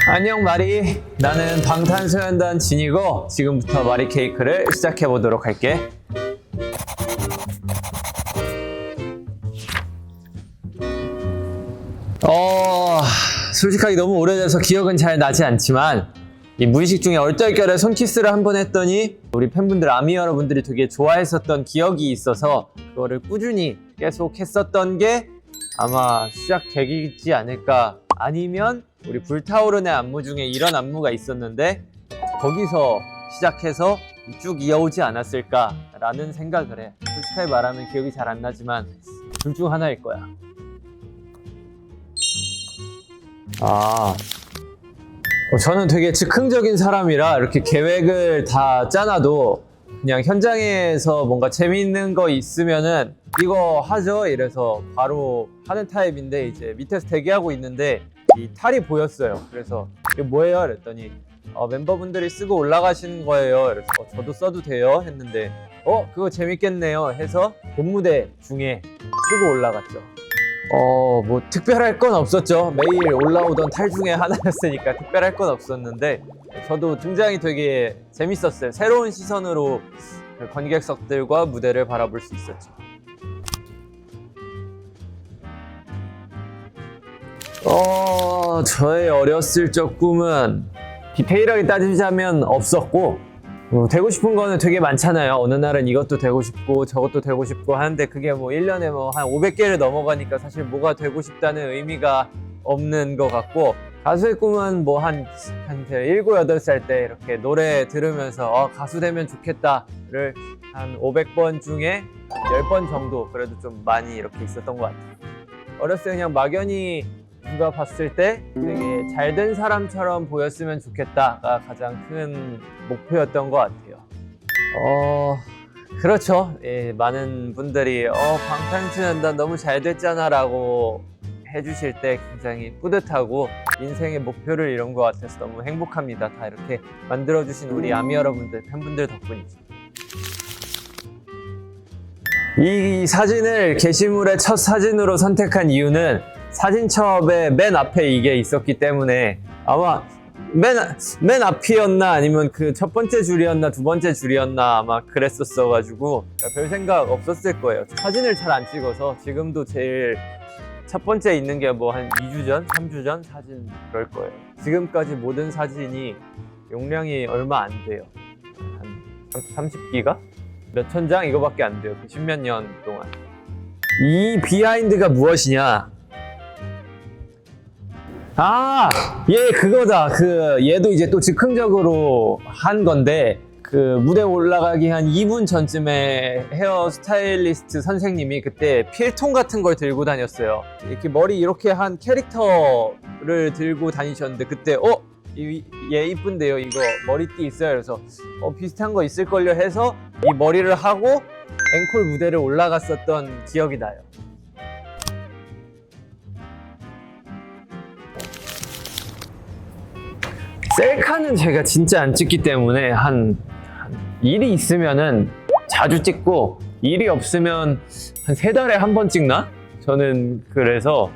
안녕 마리. 나는 방탄소년단 진이고 지금부터 마리 케이크를 시작해 보도록 할게. 솔직하게 너무 오래돼서 기억은 잘 나지 않지만 이 무의식 중에 얼떨결에 손키스를 한번 했더니 우리 팬분들, 아미 여러분들이 되게 좋아했었던 기억이 있어서 그거를 꾸준히 계속 했었던 게 아마 시작 계기이지 않을까. 아니면 우리 불타오르네 안무 중에 이런 안무가 있었는데 거기서 시작해서 쭉 이어오지 않았을까라는 생각을 해. 솔직하게 말하면 기억이 잘 안 나지만 둘 중 하나일 거야. 저는 되게 즉흥적인 사람이라 이렇게 계획을 다 짜놔도 그냥 현장에서 뭔가 재밌는 거 있으면은 이거 하죠 이래서 바로 하는 타입인데, 이제 밑에서 대기하고 있는데 이 탈이 보였어요. 그래서 이게 뭐예요? 그랬더니 멤버분들이 쓰고 올라가시는 거예요. 그래서 저도 써도 돼요? 했는데 그거 재밌겠네요 해서 본무대 중에 쓰고 올라갔죠. 뭐 특별할 건 없었죠. 매일 올라오던 탈 중에 하나였으니까 특별할 건 없었는데 저도 등장이 되게 재밌었어요. 새로운 시선으로 그 관객석들과 무대를 바라볼 수 있었죠. 저의 어렸을 적 꿈은 디테일하게 따지자면 없었고, 되고 싶은 거는 되게 많잖아요. 어느 날은 이것도 되고 싶고 저것도 되고 싶고 하는데 그게 뭐 1년에 뭐 한 500개를 넘어가니까 사실 뭐가 되고 싶다는 의미가 없는 것 같고, 가수의 꿈은 뭐 한 7, 8살 때 이렇게 노래 들으면서 가수 되면 좋겠다를 한 500번 중에 10번 정도 그래도 좀 많이 이렇게 있었던 것 같아요. 어렸을 때 그냥 막연히 누가 봤을 때 되게 잘된 사람처럼 보였으면 좋겠다가 가장 큰 목표였던 것 같아요. 그렇죠. 예, 많은 분들이 방탄소년단 너무 잘 됐잖아 라고 해주실 때 굉장히 뿌듯하고 인생의 목표를 이룬 것 같아서 너무 행복합니다. 다 이렇게 만들어주신 우리 아미 여러분들, 팬분들 덕분이죠. 이 사진을 게시물의 첫 사진으로 선택한 이유는 사진첩의 맨 앞에 이게 있었기 때문에, 아마 맨 앞이었나 아니면 그 첫 번째 줄이었나 두 번째 줄이었나 아마 그랬었어 가지고 별 생각 없었을 거예요. 사진을 잘 안 찍어서 지금도 제일 첫 번째 있는 게 뭐 한 2주 전, 3주 전 사진 그럴 거예요. 지금까지 모든 사진이 용량이 얼마 안 돼요. 한 30기가? 몇천 장 이거밖에 안 돼요. 그 10몇 년 동안. 이 비하인드가 무엇이냐? 얘 그거다. 얘도 이제 또 즉흥적으로 한 건데, 그 무대 올라가기 한 2분 전쯤에 헤어 스타일리스트 선생님이 그때 필통 같은 걸 들고 다녔어요. 이렇게 머리 이렇게 한 캐릭터를 들고 다니셨는데 그때 얘 이쁜데요, 이거 머리띠 있어요. 그래서 비슷한 거 있을걸요 해서 이 머리를 하고 앵콜 무대를 올라갔었던 기억이 나요. 셀카는 제가 진짜 안 찍기 때문에 한 일이 있으면은 자주 찍고, 일이 없으면 한 3달에 한 번 찍나? 저는 그래서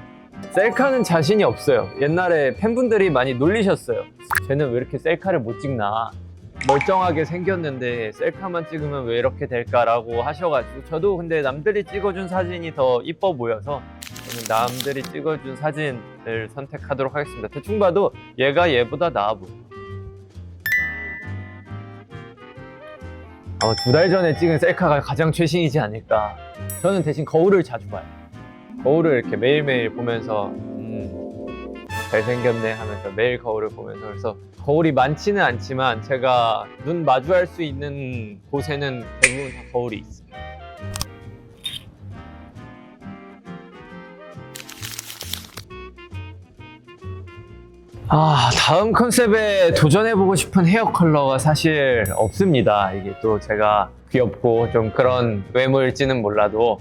셀카는 자신이 없어요. 옛날에 팬분들이 많이 놀리셨어요. 쟤는 왜 이렇게 셀카를 못 찍나? 멀쩡하게 생겼는데 셀카만 찍으면 왜 이렇게 될까라고 하셔가지고, 저도 근데 남들이 찍어준 사진이 더 이뻐 보여서 저는 남들이 찍어준 사진을 선택하도록 하겠습니다. 대충 봐도 얘가 얘보다 나아 보여. 2달 전에 찍은 셀카가 가장 최신이지 않을까. 저는 대신 거울을 자주 봐요. 거울을 이렇게 매일매일 보면서 잘생겼네 하면서 매일 거울을 보면서, 그래서 거울이 많지는 않지만 제가 눈 마주할 수 있는 곳에는 대부분 다 거울이 있어요. 다음 컨셉에 도전해보고 싶은 헤어 컬러가 사실 없습니다. 이게 또 제가 귀엽고 좀 그런 외모일지는 몰라도,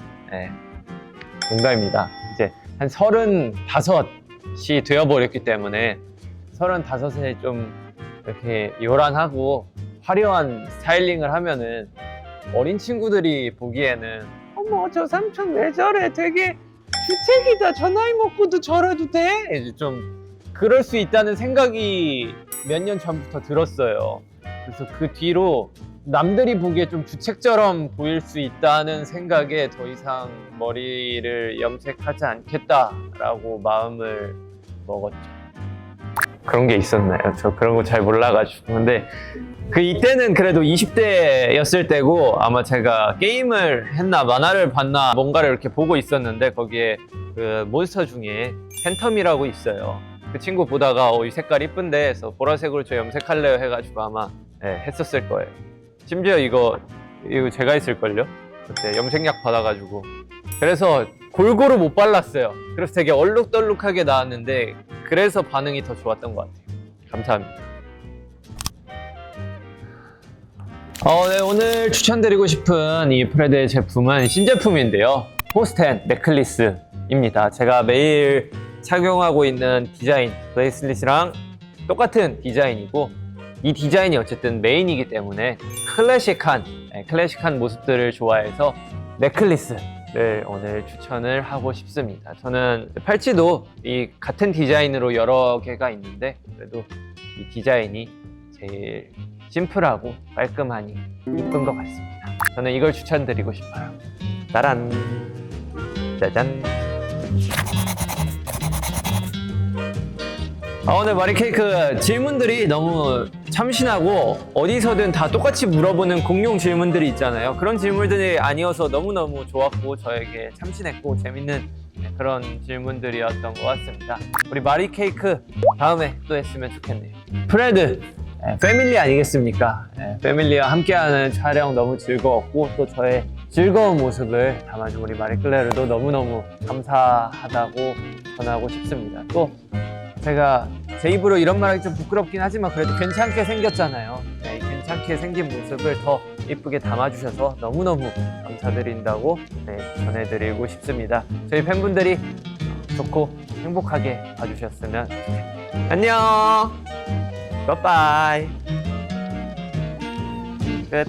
농담입니다. 이제 한 35이 되어버렸기 때문에 35에 좀 이렇게 요란하고 화려한 스타일링을 하면은 어린 친구들이 보기에는 어머 저 삼촌 왜 저래, 되게 주책이다, 저 나이 먹고도 저래도 돼? 이제 좀 그럴 수 있다는 생각이 몇 년 전부터 들었어요. 그래서 그 뒤로 남들이 보기에 좀 주책처럼 보일 수 있다는 생각에 더 이상 머리를 염색하지 않겠다라고 마음을 먹었죠. 그런 게 있었나요? 저 그런 거 잘 몰라가지고. 근데 이때는 그래도 20대였을 때고 아마 제가 게임을 했나 만화를 봤나 뭔가를 이렇게 보고 있었는데 거기에 그 몬스터 중에 팬텀이라고 있어요. 그 친구 보다가 이 색깔 이쁜데 해서 보라색으로 저 염색할래요 해가지고 아마 했었을 거예요. 심지어 이거 제가 했을걸요? 그때 염색약 받아가지고. 그래서 골고루 못 발랐어요. 그래서 되게 얼룩덜룩하게 나왔는데 그래서 반응이 더 좋았던 것 같아요. 감사합니다. 네, 오늘 추천드리고 싶은 이 프레드의 제품은 신제품인데요. 포스텐 넥클리스입니다. 제가 매일 착용하고 있는 디자인 브레이슬릿이랑 똑같은 디자인이고 이 디자인이 어쨌든 메인이기 때문에 클래식한 모습들을 좋아해서 넥클리스를 오늘 추천을 하고 싶습니다. 저는 팔찌도 이 같은 디자인으로 여러 개가 있는데 그래도 이 디자인이 제일 심플하고 깔끔하니 이쁜 것 같습니다. 저는 이걸 추천드리고 싶어요. 따란! 짜잔! 오늘 마리케이크 질문들이 너무 참신하고 어디서든 다 똑같이 물어보는 공용 질문들이 있잖아요. 그런 질문들이 아니어서 너무너무 좋았고 저에게 참신했고 재밌는 그런 질문들이었던 것 같습니다. 우리 마리케이크 다음에 또 했으면 좋겠네요. 프레드 패밀리 아니겠습니까? 패밀리와 함께하는 촬영 너무 즐거웠고 또 저의 즐거운 모습을 담아준 우리 마리클레르도 너무너무 감사하다고 전하고 싶습니다. 또 제가 제 입으로 이런 말하기 좀 부끄럽긴 하지만 그래도 괜찮게 생겼잖아요. 괜찮게 생긴 모습을 더 이쁘게 담아주셔서 너무너무 감사드린다고 전해드리고 싶습니다. 저희 팬분들이 좋고 행복하게 봐주셨으면 좋겠네요. 안녕! 빠빠이 끝.